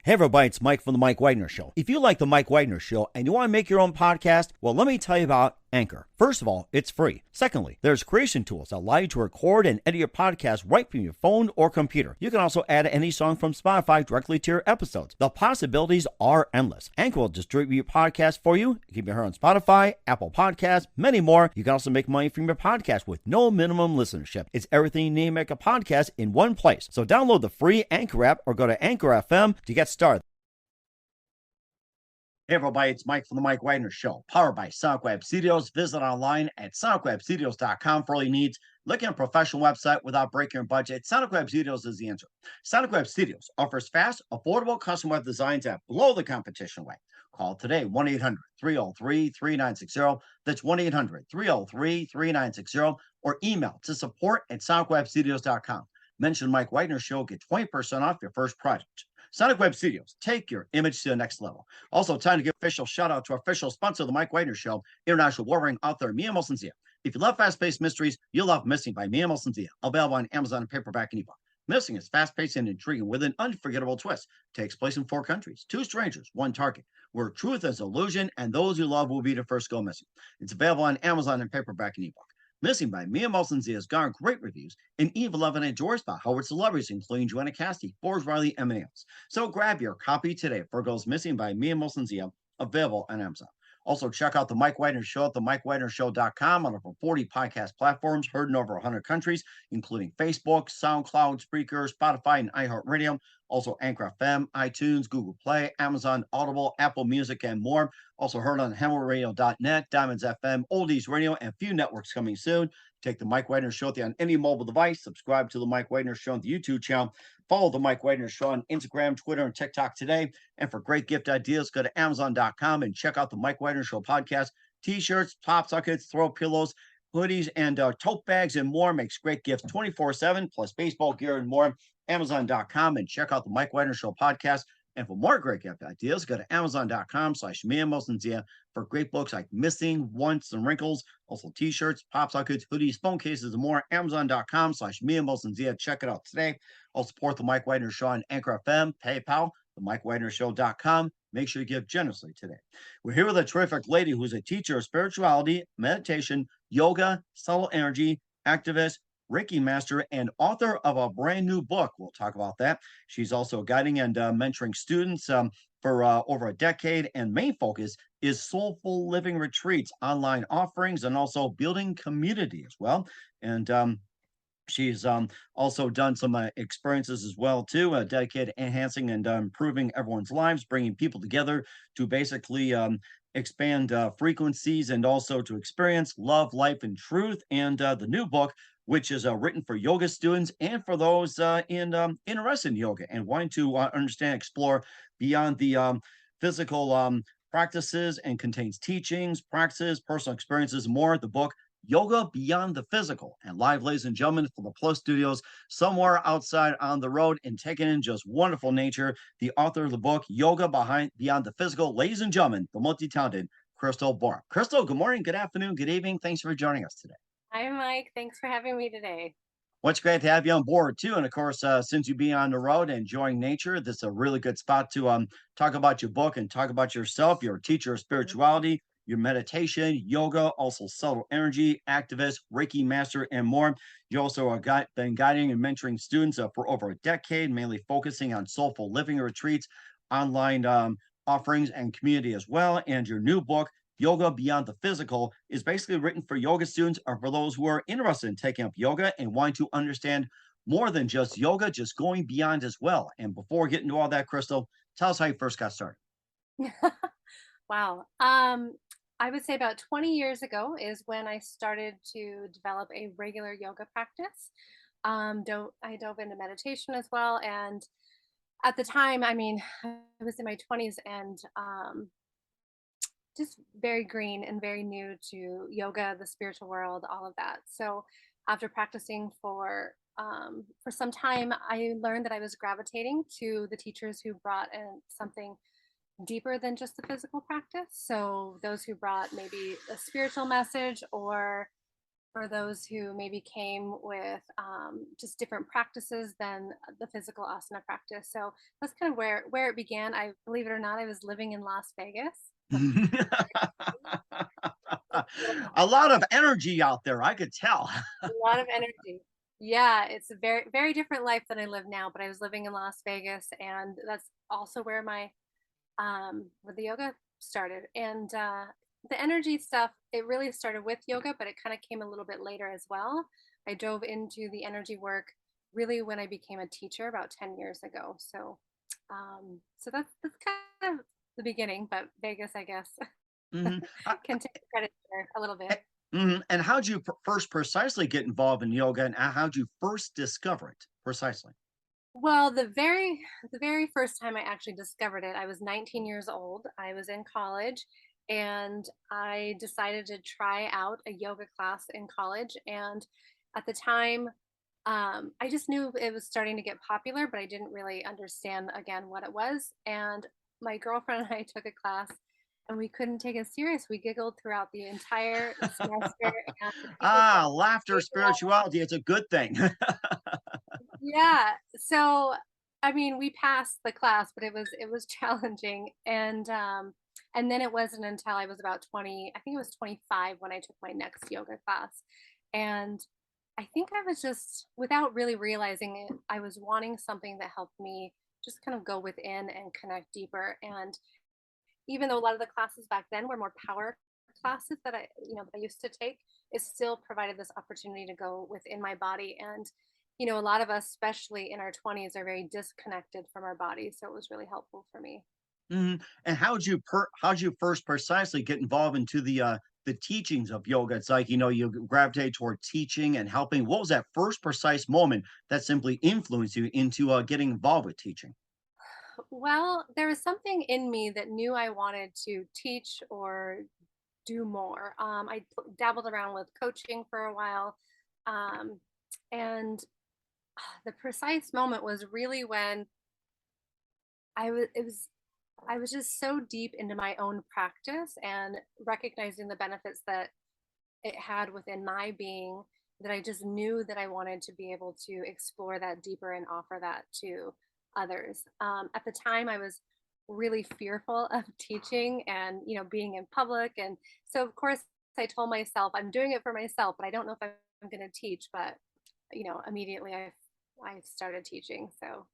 Hey everybody, it's Mike from The Mike Wagner Show. If you like The Mike Wagner Show and you want to make your own podcast, well, let me tell you about Anchor. First of all, it's free. Secondly, there's creation tools that allow you to record and edit your podcast right from your phone or computer. You can also add any song from Spotify directly to your episodes. The possibilities are endless. Anchor will distribute your podcast for you. You can be heard on Spotify, Apple Podcasts, many more. You can also make money from your podcast with no minimum listenership. It's everything you need to make a podcast in one place. So download the free Anchor app or go to Anchor FM to get started. Hey everybody, it's Mike from The Mike Wagner Show, powered by Sonic Web Studios. Visit online at sonicwebstudios.com for all your needs. Looking at a professional website without breaking your budget, Sonic Web Studios is the answer. Sonic Web Studios offers fast, affordable custom web designs that blow the competition away. Call today, 1-800-303-3960. That's 1-800-303-3960. Or email to support@sonicwebstudios.com. Mention Mike Wagner Show, get 20% off your first project. Sonic Web Studios, take your image to the next level. Also, time to give official shout out to our official sponsor of the Mike Wagner Show, international warring author Mia Molson-Zia. If you love fast-paced mysteries, you'll love Missing by Mia Molson-Zia, available on Amazon and paperback and ebook. Missing is fast-paced and intriguing with an unforgettable twist. Takes place in 4 countries, 2 strangers, 1 target, where truth is illusion and those you love will be the first to go missing. It's available on Amazon and paperback and ebook. Missing by Mia Molson-Zia has garnered great reviews, and Eve 11 enjoys by Howard celebrities, including Joanna Casti, Forbes Riley, and else. So grab your copy today for Goes Missing by Mia Molson-Zia, available on Amazon. Also, check out The Mike Wagner Show at themikewagnershow.com on over 40 podcast platforms, heard in over 100 countries, including Facebook, SoundCloud, Spreaker, Spotify, and iHeartRadio. Also, Anchor FM, iTunes, Google Play, Amazon, Audible, Apple Music, and more. Also heard on HammerRadio.net, Diamonds FM, Oldies Radio, and a few networks coming soon. Take the Mike Wagner Show on any mobile device. Subscribe to the Mike Wagner Show on the YouTube channel. Follow the Mike Wagner Show on Instagram, Twitter, and TikTok today. And for great gift ideas, go to Amazon.com and check out the Mike Wagner Show podcast. T-shirts, pop sockets, throw pillows, hoodies, and tote bags, and more. Makes great gifts 24/7, plus baseball gear and more. Amazon.com and check out the Mike Wagner Show podcast. And for more great gift ideas, go to Amazon.com/Mia Molson-Zia for great books like Missing, Once, and Wrinkles. Also t-shirts, pop sockets, hoodies, phone cases, and more. Amazon.com/Mia Molson-Zia. Check it out today. Also support the Mike Wagner Show on Anchor FM, PayPal, themikewagnershow.com. Make sure you give generously today. We're here with a terrific lady who's a teacher of spirituality, meditation, yoga, subtle energy, activist, Reiki master, and author of a brand new book. We'll talk about that. She's also guiding and mentoring students for over a decade, and main focus is soulful living retreats, online offerings, and also building community as well. And she's also done some experiences as well too, dedicated enhancing and improving everyone's lives, bringing people together to basically expand frequencies and also to experience love, life, and truth. And the new book, which is written for yoga students and for those interested in yoga and wanting to understand, explore beyond the physical practices, and contains teachings, practices, personal experiences, and more. The book, Yoga Beyond the Physical, and live, ladies and gentlemen, from the Plus Studios, somewhere outside on the road, and taking in just wonderful nature, the author of the book, Yoga Beyond the Physical, ladies and gentlemen, the multi-talented Crystal Borup. Crystal, good morning, good afternoon, good evening. Thanks for joining us today. Hi, Mike. Thanks for having me today. Well, it's great to have you on board too. And of course, since you being on the road and enjoying nature, this is a really good spot to talk about your book and talk about yourself. You're a teacher of spirituality, your meditation, yoga, also subtle energy, activist, Reiki master, and more. You also been guiding and mentoring students for over a decade, mainly focusing on soulful living retreats, online offerings, and community as well. And your new book, Yoga Beyond the Physical, is basically written for yoga students or for those who are interested in taking up yoga and wanting to understand more than just yoga, just going beyond as well. And before we get into all that, Crystal, tell us how you first got started. Wow. I would say about 20 years ago is when I started to develop a regular yoga practice. I dove into meditation as well. And at the time, I mean, I was in my 20s and just very green and very new to yoga, the spiritual world, all of that. So after practicing for some time, I learned that I was gravitating to the teachers who brought in something deeper than just the physical practice. So those who brought maybe a spiritual message or for those who maybe came with just different practices than the physical asana practice. So that's kind of where it began. I believe it or not, I was living in Las Vegas. A lot of energy out there, I could tell. A lot of energy. Yeah, it's a very different life than I live now, but I was living in Las Vegas, and that's also where the yoga started. And the energy stuff, it really started with yoga, but it kind of came a little bit later as well. I dove into the energy work really when I became a teacher about 10 years ago. So that's kind of the beginning, but Vegas, I guess, Mhm. can take credit there a little bit. Eh, mhm, and how'd you first precisely get involved in yoga, and how'd you first discover it precisely? Well, the very first time I actually discovered it, I was 19 years old. I was in college and I decided to try out a yoga class in college. And at the time, I just knew it was starting to get popular, but I didn't really understand again what it was. And my girlfriend and I took a class and we couldn't take it serious. We giggled throughout the entire semester and the people Laughter, were spirituality, it's a good thing. yeah. So, I mean, we passed the class, but it was challenging, and then it wasn't until I was about 20, I think it was 25 when I took my next yoga class, and I think I was just without really realizing it, I was wanting something that helped me just kind of go within and connect deeper. And even though a lot of the classes back then were more power classes that I used to take, it still provided this opportunity to go within my body. And a lot of us, especially in our 20s, are very disconnected from our bodies, so it was really helpful for me. Mhm, and how'd you first precisely get involved into the teachings of yoga? It's like, you gravitate toward teaching and helping. What was that first precise moment that simply influenced you into, getting involved with teaching? Well, there was something in me that knew I wanted to teach or do more. I dabbled around with coaching for a while, um, and the precise moment was really when I was it was I was just so deep into my own practice and recognizing the benefits that it had within my being that I just knew that I wanted to be able to explore that deeper and offer that to others. At the time, I was really fearful of teaching and being in public, and so of course I told myself I'm doing it for myself, but I don't know if I'm going to teach. But immediately I started teaching. So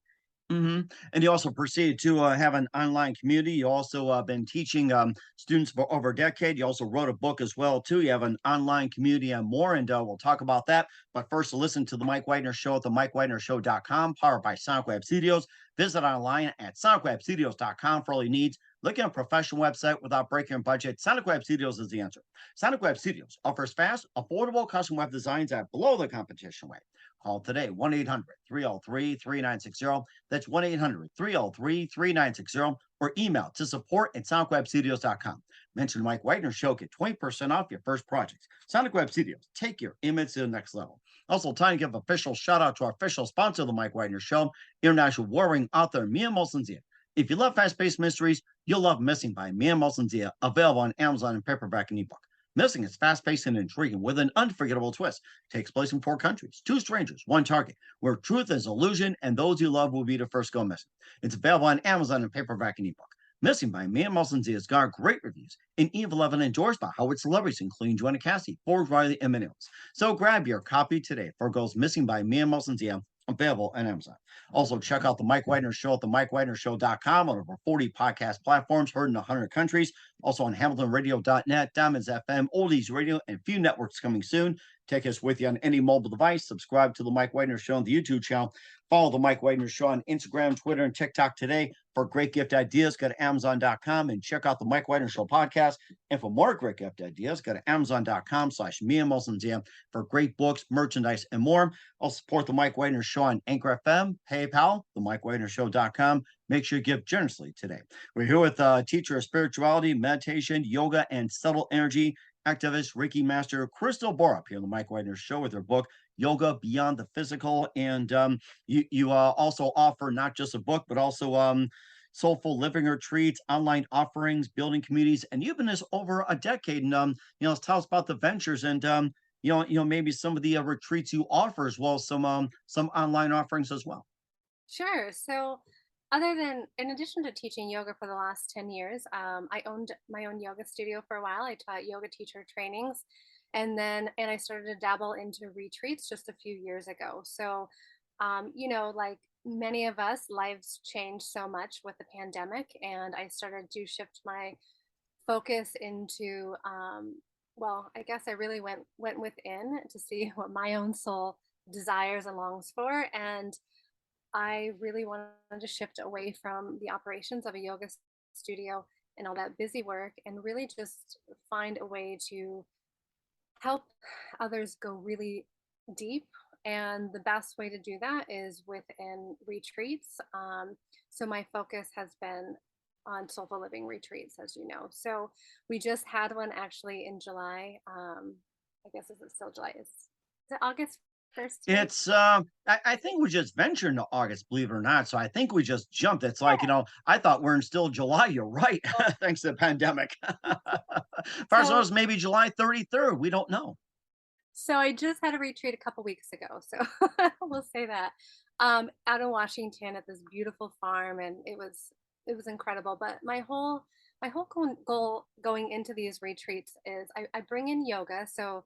Mhm, and you also proceeded to, have an online community. You also, been teaching, students for over a decade. You also wrote a book as well too. You have an online community and more, and, we'll talk about that. But first, listen to the Mike Wagner Show at the MikeWagnerShow.com, powered by Sonic Web Studios. Visit online at SonicWebStudios.com for all your needs. Look at a professional website without breaking your budget. Sonic Web Studios is the answer. Sonic Web Studios offers fast, affordable custom web designs at below the competition rate. Call today, 1-800-303-3960. That's 1-800-303-3960, or email to support@sonicwebstudios.com. Mention Mike Wagner Show, get 20% off your first project. Sonic Web Studios, take your image to the next level. Also, time to give official shout out to our official sponsor of the Mike Wagner Show, international warring author Mia Molson-Zia. If you love fast-paced mysteries, you'll love Missing by Mia Molson-Zia, available on Amazon in paperback and ebook. Missing is fast-paced and intriguing with an unforgettable twist. Takes place in 4 countries, 2 strangers, one target, where truth is illusion and those you love will be the first go missing. It's available on Amazon in paperback and ebook. Missing by Mia Molson-Zia has got great reviews, and Eve 11 endorsed by Howard celebrities, including Joanna Cassie, Ford Riley, and many others. So grab your copy today for Goes Missing by Mia Molson-Zia, available on Amazon. Also, check out the Mike Wagner Show at the MikeWagnerShow.com on over 40 podcast platforms heard in 100 countries. Also on HamiltonRadio.net, Diamonds FM, Oldies Radio, and a few networks coming soon. Take us with you on any mobile device. Subscribe to the Mike Wagner Show on the YouTube channel. Follow the Mike Wagner Show on Instagram, Twitter, and TikTok today. For great gift ideas, go to Amazon.com and check out the Mike Wagner Show podcast. And for more great gift ideas, go to Amazon.com/Mia Molson-Zia for great books, merchandise, and more. I'll support the Mike Wagner Show on Anchor FM, PayPal, the MikeWagnerShow.com. Make sure you give generously today. We're here with teacher of spirituality, meditation, yoga, and subtle energy activist, Reiki master Crystal Borup here on the Mike Wagner Show with her book Yoga Beyond the Physical. And you also offer not just a book, but also soulful living retreats, online offerings, building communities, and you've been this over a decade. And tell us about the ventures and maybe some of the retreats you offer as well as some online offerings as well. Sure. So, in addition to teaching yoga for the last 10 years, I owned my own yoga studio for a while. I taught yoga teacher trainings, and I started to dabble into retreats just a few years ago. So, like many of us, lives changed so much with the pandemic, and I started to shift my focus into, well, I guess I really went within to see what my own soul desires and longs for, and I really wanted to shift away from the operations of a yoga studio and all that busy work and really just find a way to help others go really deep. And the best way to do that is within retreats. So my focus has been on soulful living retreats, as you know. So we just had one actually in July. I guess is it still July? Is it August 1st today? It's I think we just ventured into August, believe it or not. So I think we just jumped. It's like, Yeah. I thought we're in still July. You're right. Thanks to the pandemic. First So was maybe July 33rd. We don't know. So I just had a retreat a couple weeks ago. So we'll say that. Out in Washington at this beautiful farm, and it was incredible. But my whole goal going into these retreats is I bring in yoga. So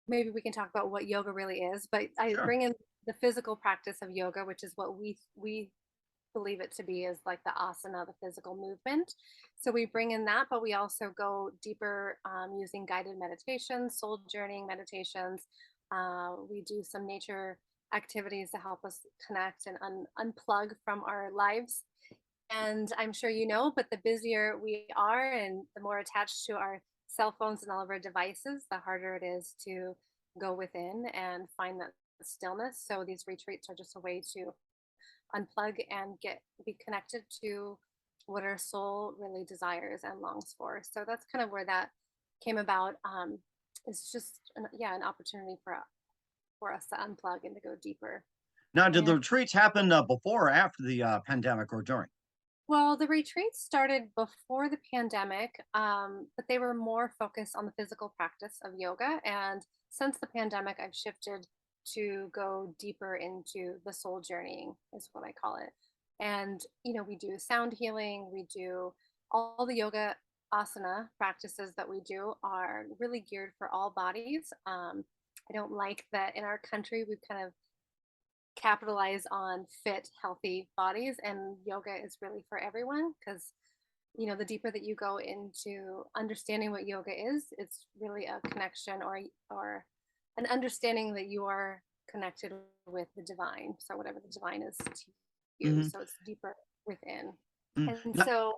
maybe we can talk about what yoga really is, but I Sure. bring in the physical practice of yoga, which is what we believe it to be, is like the asana, the physical movement. So we bring in that, but we also go deeper, using guided meditations, soul journeying meditations. We do some nature activities to help us connect and unplug from our lives. And I'm sure you know, but the busier we are and the more attached to our cell phones and all of our devices, the harder it is to go within and find that stillness. So these retreats are just a way to unplug and be connected to what our soul really desires and longs for. So that's kind of where that came about. It's just an opportunity for us to unplug and to go deeper. Now, did the And retreats happen before or after the pandemic or during? well, the retreats started before the pandemic, but they were more focused on the physical practice of yoga. And since the pandemic, I've shifted to go deeper into the soul journeying, is what I call it. And, we do sound healing, we do all the yoga asana practices that we do are really geared for all bodies. I don't like that in our country we've kind of capitalize on fit, healthy bodies, and yoga is really for everyone because the deeper that you go into understanding what yoga is, it's really a connection or an understanding that you are connected with the divine. So whatever the divine is to you, Hmm. so it's deeper within. And No, so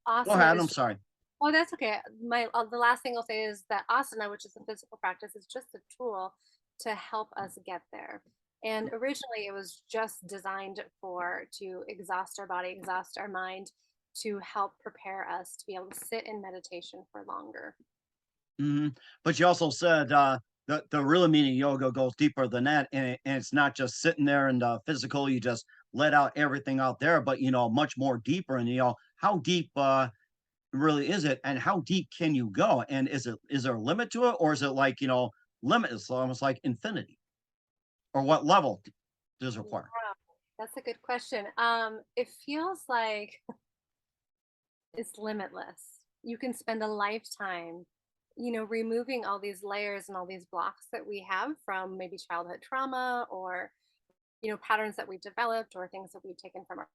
go asana ahead. I'm is sorry. oh, that's okay. The last thing I'll say is that asana, which is a physical practice, is just a tool to help us get there. And originally, it was just designed to exhaust our body, exhaust our mind, to help prepare us to be able to sit in meditation for longer. But you also said the real meaning of yoga goes deeper than that, and it's not just sitting there and physical. You just let out everything out there, but much more deeper. And how deep really is it, and how deep can you go? And is there a limit to it, or is it like limitless, almost like infinity, or what level does it require? Wow, that's a good question. It feels like it's limitless. You can spend a lifetime, removing all these layers and all these blocks that we have from maybe childhood trauma or, patterns that we've developed or things that we've taken from our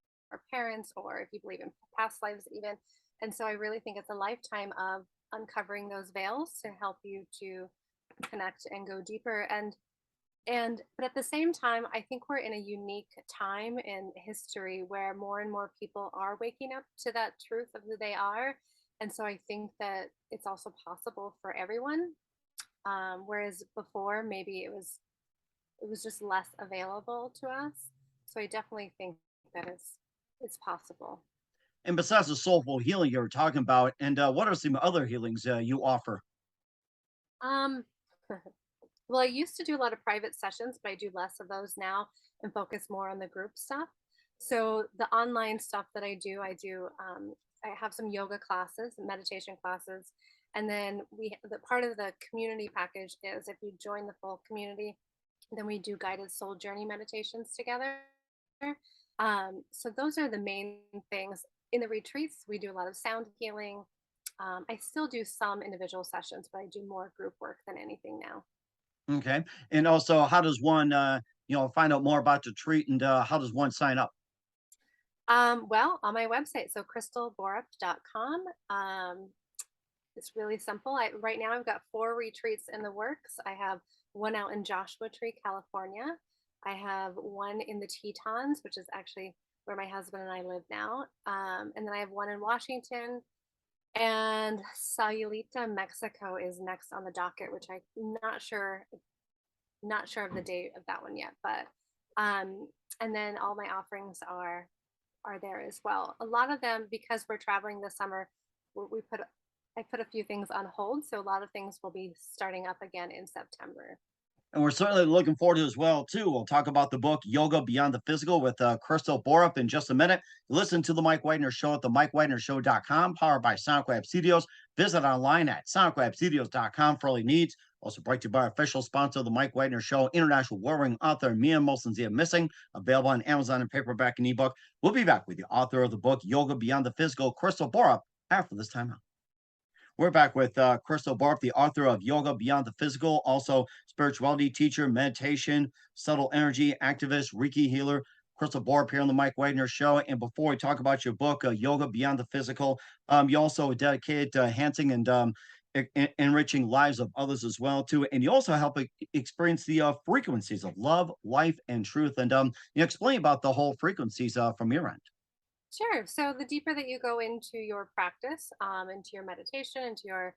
parents, or if you believe in past lives, even. And so I really think it's a lifetime of uncovering those veils to help you to connect and go deeper. But at the same time, I think we're in a unique time in history where more and more people are waking up to that truth of who they are. And so I think that it's also possible for everyone. Whereas before, maybe it was just less available to us. So I definitely think that it's possible. And besides the soulful healing you were talking about, and what are some other healings you offer? Um, well, I used to do a lot of private sessions, but I do less of those now and focus more on the group stuff. So the online stuff that I do, I have some yoga classes, meditation classes, And then the part of the community package is if you join the full community, then we do guided soul journey meditations together. So those are the main things. In the retreats, we do a lot of sound healing. I still do some individual sessions, but I do more group work than anything now. Okay. And also, how does one, find out more about the treat, and how does one sign up? Well, on my website, so crystalborup.com. It's really simple. Right now I've got 4 retreats in the works. I have one out in Joshua Tree, California. I have one in the Tetons, which is actually where my husband and I live now. And then I have one in Washington, and Sayulita, Mexico is next on the docket, which I'm not sure of the date of that one yet. But and then all my offerings are there as well. A lot of them, because we're traveling this summer, we put I put a few things on hold, so a lot of things will be starting up again in September. And we're certainly looking forward to it as well too. We'll talk about the book Yoga Beyond the Physical with Crystal Borup in just a minute. Listen to the Mike Wagner Show at the MikeWagnerShow.com, powered by SonicWeb Studios. Visit online at SonicWebStudios.com for all your needs. Also brought to you by our official sponsor, the Mike Wagner Show, international warring author Mia Molson-Zia Missing, available on Amazon and paperback and ebook. We'll be back with the author of the book Yoga Beyond the Physical, Crystal Borup, after this time out. We're back with Crystal Borup, the author of Yoga Beyond the Physical, also spirituality teacher, meditation, subtle energy activist, Reiki healer. Crystal Borup here on the Mike Wagner Show. And before we talk about your book, Yoga Beyond the Physical, you also dedicated to enhancing and enriching lives of others as well too. And you also help experience the frequencies of love, life, and truth. And explain about the whole frequencies from your end. Sure. So the deeper that you go into your practice, into your meditation, into your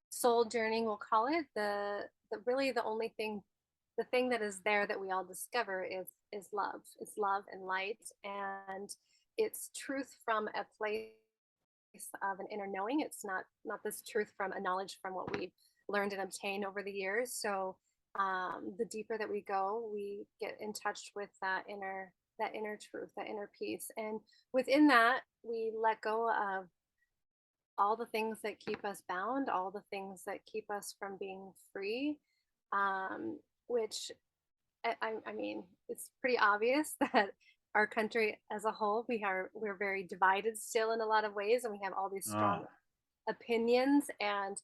soul journey, we'll call it, the really the only thing, the thing that is there that we all discover is love. It's love and light, and it's truth from a place of an inner knowing. It's not this truth from a knowledge from what we've learned and obtained over the years. So the deeper that we go, we get in touch with that inner truth, that inner peace, and within that, we let go of all the things that keep us bound, all the things that keep us from being free. Which I mean, it's pretty obvious that our country as a whole, we're very divided still in a lot of ways, and we have all these strong Oh, opinions. And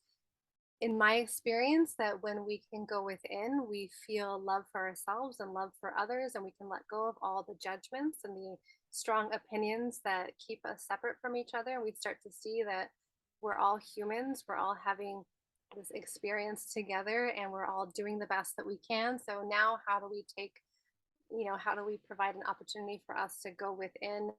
in my experience, that when we can go within, we feel love for ourselves and love for others, and we can let go of all the judgments and the strong opinions that keep us separate from each other. And we start to see that we're all humans, we're all having this experience together, and we're all doing the best that we can. So now, how do we provide an opportunity for us to go within,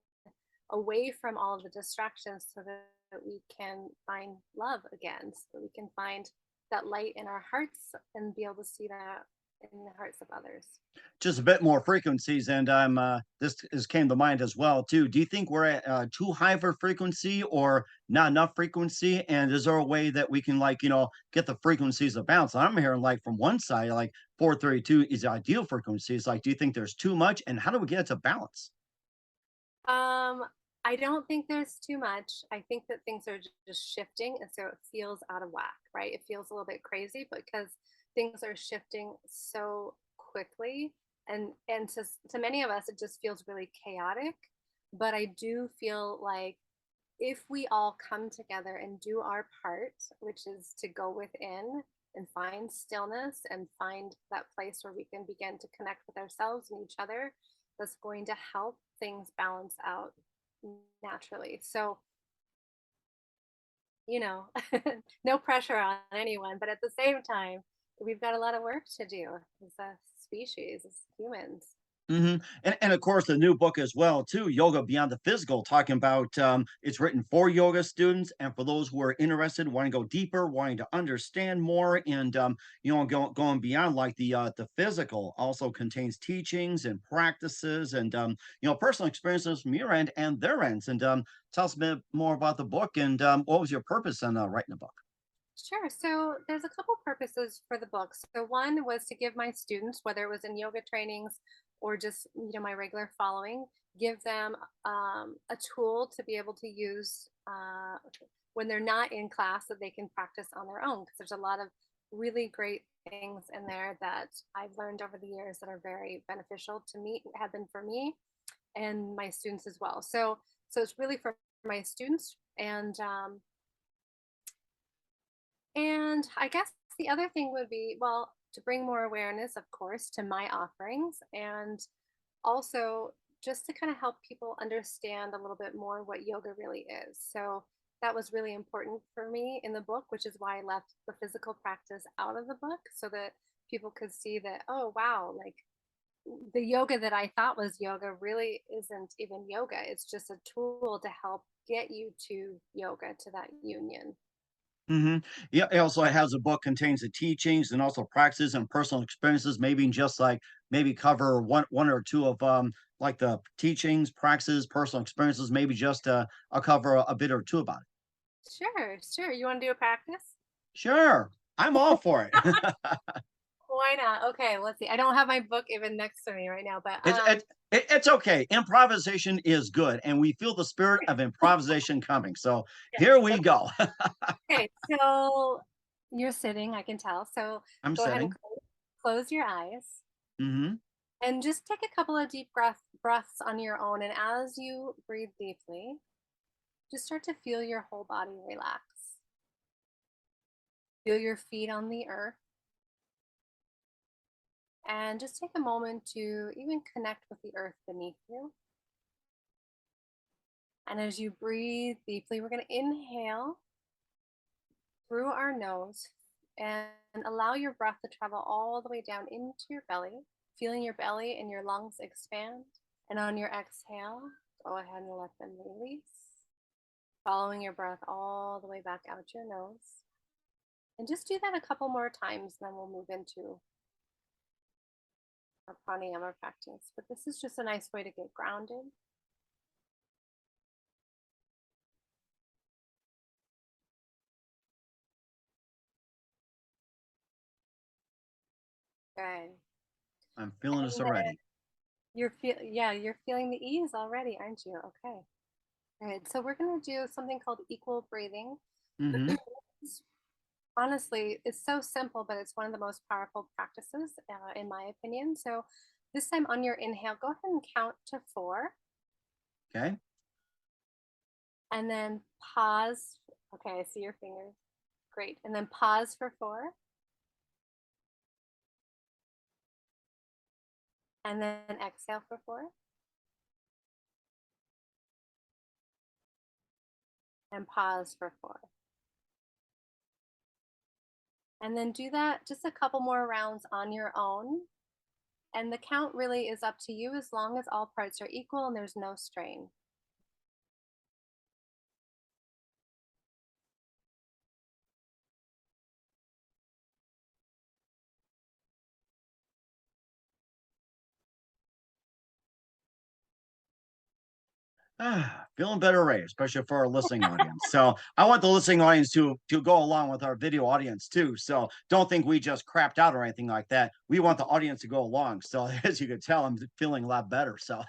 away from all of the distractions, so that we can find love again, so that we can find that light in our hearts and be able to see that in the hearts of others. just a bit more frequencies, and I'm this is came to mind as well too. Do you think we're at too high of a frequency or not enough frequency? And is there a way that we can get the frequencies of balance? I'm hearing like from one side, like 432 is the ideal frequency. It's like, do you think there's too much, and how do we get it to balance? Um, I don't think there's too much. I think that things are just shifting, and so it feels out of whack, right? It feels a little bit crazy because things are shifting so quickly, and to many of us, it just feels really chaotic. But I do feel like if we all come together and do our part, which is to go within and find stillness and find that place where we can begin to connect with ourselves and each other, that's going to help things balance out naturally. So, you know, no pressure on anyone, but at the same time, we've got a lot of work to do as a species, as humans. And of course, the new book as well too, Yoga Beyond the Physical, talking about it's written for yoga students and for those who are interested, wanting to go deeper, wanting to understand more, and going beyond like the physical. Also contains teachings and practices and personal experiences from your end and their ends. And tell us a bit more about the book, and what was your purpose in writing the book? Sure. So there's a couple purposes for the book. So one was to give my students, whether it was in yoga trainings or just my regular following, give them a tool to be able to use when they're not in class that they can practice on their own, because there's a lot of really great things in there that I've learned over the years that are very beneficial to me, have been for me and my students as well. So it's really for my students, and I guess the other thing would be, well, to bring more awareness, of course, to my offerings, and also just to kind of help people understand a little bit more what yoga really is. So that was really important for me in the book, which is why I left the physical practice out of the book, so that people could see that, oh, wow, like the yoga that I thought was yoga really isn't even yoga. It's just a tool to help get you to yoga, to that union. Hmm. Yeah, it also has a book contains the teachings and also practices and personal experiences, maybe just like maybe cover one or two of like the teachings, practices, personal experiences, maybe just I'll cover a bit or two about it. Sure, sure. You want to do a practice? Sure, I'm all for it. Why not? Okay, let's see. I don't have my book even next to me right now, but It's it's okay. Improvisation is good, and we feel the spirit of improvisation coming. So yes. here we go. Okay, so you're sitting, I can tell. So I'm go ahead and sitting. close your eyes Hmm. and just take a couple of deep breaths on your own. And as you breathe deeply, just start to feel your whole body relax. Feel your feet on the earth, and just take a moment to even connect with the earth beneath you. And as you breathe deeply, we're going to inhale through our nose and allow your breath to travel all the way down into your belly, feeling your belly and your lungs expand. And on your exhale, go ahead and let them release, following your breath all the way back out your nose. And just do that a couple more times, then we'll move into our pranayama practice. But this is just a nice way to get grounded. Good. I'm feeling this And already. you're feeling the ease already, aren't you? Okay. All right. So we're gonna do something called equal breathing. Hmm. Honestly, it's so simple, but it's one of the most powerful practices, in my opinion. So this time on your inhale, go ahead and count to 4 Okay. and then pause. Okay, I see your fingers. Great. And then pause for 4 and then exhale for 4 and pause for 4. And then do that just a couple more rounds on your own. And the count really is up to you as long as all parts are equal and there's no strain. Feeling better, Ray, especially for our listening audience. So I want the listening audience to go along with our video audience too. So don't think we just crapped out or anything like that. We want the audience to go along. So as you can tell, I'm feeling a lot better. So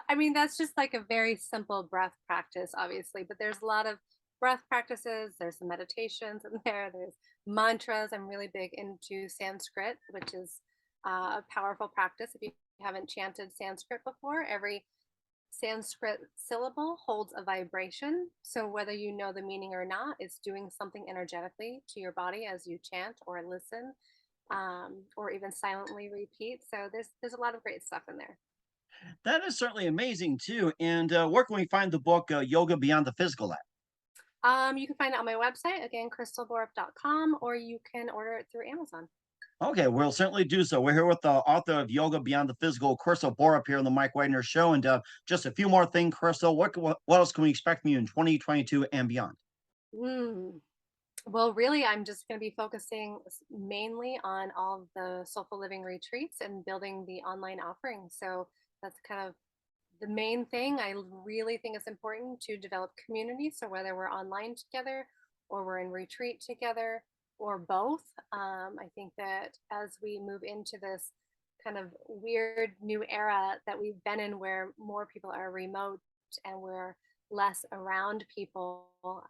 I mean, that's just like a very simple breath practice, obviously, but there's a lot of breath practices. There's some meditations in there, there's mantras. I'm really big into Sanskrit, which is a powerful practice. If you haven't chanted Sanskrit before, every Sanskrit syllable holds a vibration. So whether you know the meaning or not, it's doing something energetically to your body as you chant or listen, or even silently repeat. So there's a lot of great stuff in there. that is certainly amazing too. And where can we find the book Yoga Beyond the Physical at? You can find it on my website, again, crystalborup.com, or you can order it through Amazon. Okay, we'll certainly do so. We're here with the author of Yoga Beyond the Physical, Crystal Borup, here on the Mike Wagner Show. And just a few more things, Crystal. What else can we expect from you in 2022 and beyond? Mm. Well, really, I'm just going to be focusing mainly on all of the soulful living retreats and building the online offering. So that's kind of the main thing. I really think it's important to develop community. So whether we're online together or we're in retreat together or both, I think that as we move into this kind of weird new era that we've been in where more people are remote and we're less around people,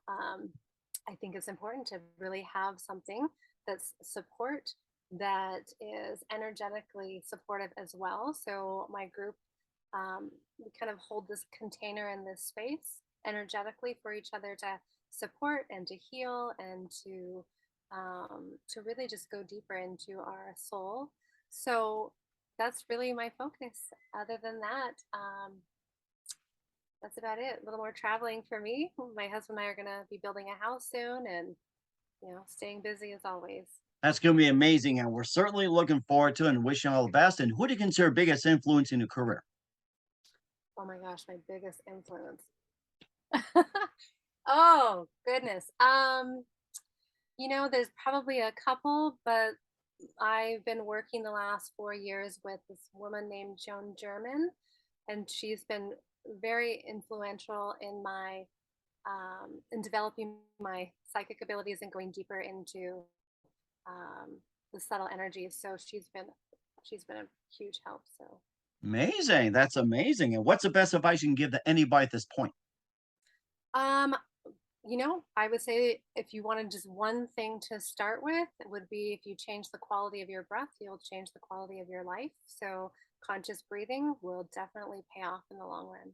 I think it's important to really have something that's support that is energetically supportive as well. So my group, we kind of hold this container in this space energetically for each other to support and to heal and to really just go deeper into our soul. So that's really my focus. Other than that, that's about it. A little more traveling for me. My husband and I are going to be building a house soon and, staying busy as always. That's going to be amazing. And we're certainly looking forward to it and wishing you all the best. And who do you consider biggest influence in your career? Oh my gosh, my biggest influence. Oh, goodness. There's probably a couple, but I've been working the last 4 years with this woman named Joan German, and she's been very influential in my in developing my psychic abilities and going deeper into the subtle energies. So she's been a huge help. So Amazing. That's amazing. And what's the best advice you can give to anybody at this point? um, I would say if you wanted just one thing to start with, it would be if you change the quality of your breath, you'll change the quality of your life. So conscious breathing will definitely pay off in the long run.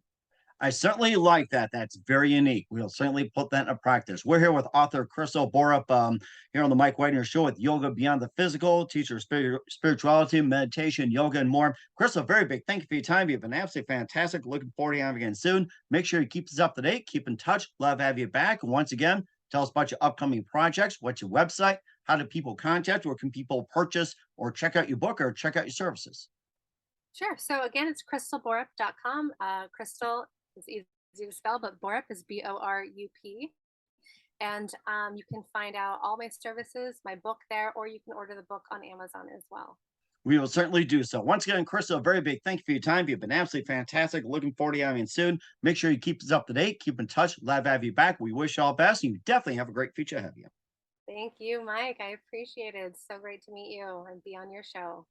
I certainly like that. That's very unique. We'll certainly put that into practice. We're here with author Crystal Borup, here on the Mike Wagner Show with Yoga Beyond the Physical, teacher of spirituality, meditation, yoga, and more. Crystal, very big thank you for your time. You've been absolutely fantastic. Looking forward to having you again soon. Make sure you keep us up to date. Keep in touch. Love to have you back. And once again, tell us about your upcoming projects. What's your website? How do people contact? Where can people purchase or check out your book or check out your services? Sure. So again, it's crystalborup.com. Crystal is easy to spell, but Borup is Borup. And you can find out all my services, my book there, or you can order the book on Amazon as well. We will certainly do so. Once again, Crystal, a very big thank you for your time. You've been absolutely fantastic. Looking forward to having you soon. Make sure you keep us up to date. Keep in touch. Glad to have you back. We wish you all the best. And you definitely have a great future ahead of you. Thank you, Mike. I appreciate it. It's so great to meet you and be on your show.